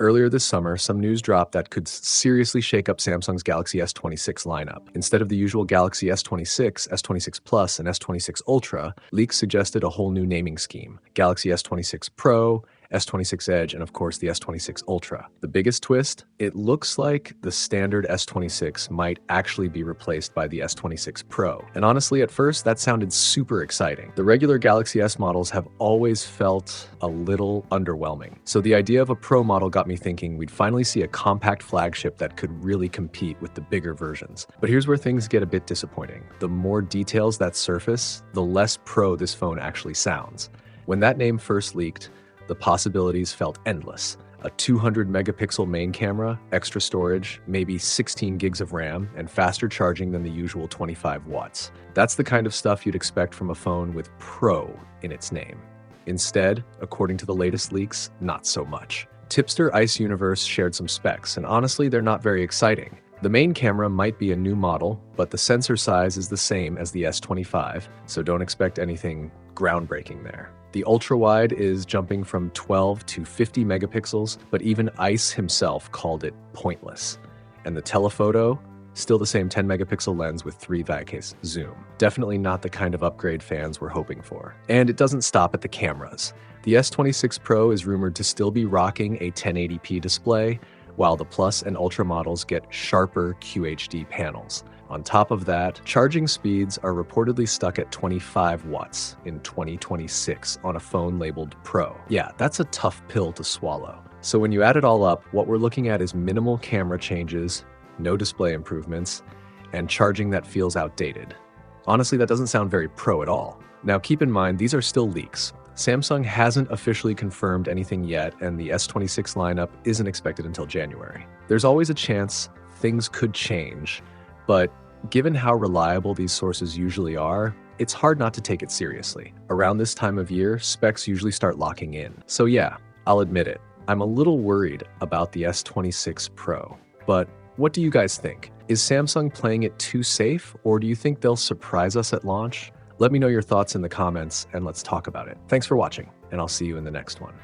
Earlier this summer, some news dropped that could seriously shake up Samsung's Galaxy S26 lineup. Instead of the usual Galaxy S26, S26 Plus, and S26 Ultra, leaks suggested a whole new naming scheme: Galaxy S26 Pro, S26 Edge, and of course the S26 Ultra. The biggest twist? It looks like the standard S26 might actually be replaced by the S26 Pro. And honestly, at first, that sounded super exciting. The regular Galaxy S models have always felt a little underwhelming. So the idea of a Pro model got me thinking we'd finally see a compact flagship that could really compete with the bigger versions. But here's where things get a bit disappointing. The more details that surface, the less pro this phone actually sounds. When that name first leaked, the possibilities felt endless. A 200 megapixel main camera, extra storage, maybe 16 gigs of RAM, and faster charging than the usual 25 watts. That's the kind of stuff you'd expect from a phone with Pro in its name. Instead, according to the latest leaks, not so much. Tipster Ice Universe shared some specs, and honestly, they're not very exciting. The main camera might be a new model, but the sensor size is the same as the S25, so don't expect anything groundbreaking there. The ultra-wide is jumping from 12 to 50 megapixels, but even Ice himself called it pointless. And the telephoto? Still the same 10 megapixel lens with 3x zoom. Definitely not the kind of upgrade fans were hoping for. And it doesn't stop at the cameras. The S26 Pro is rumored to still be rocking a 1080p display, while the Plus and Ultra models get sharper QHD panels. On top of that, charging speeds are reportedly stuck at 25 watts in 2026 on a phone labeled Pro. Yeah, that's a tough pill to swallow. So when you add it all up, what we're looking at is minimal camera changes, no display improvements, and charging that feels outdated. Honestly, that doesn't sound very pro at all. Now keep in mind, these are still leaks. Samsung hasn't officially confirmed anything yet, and the S26 lineup isn't expected until January. There's always a chance things could change, but given how reliable these sources usually are, it's hard not to take it seriously. Around this time of year, specs usually start locking in. So yeah, I'll admit it, I'm a little worried about the S26 Pro. But what do you guys think? Is Samsung playing it too safe, or do you think they'll surprise us at launch? Let me know your thoughts in the comments, and let's talk about it. Thanks for watching, and I'll see you in the next one.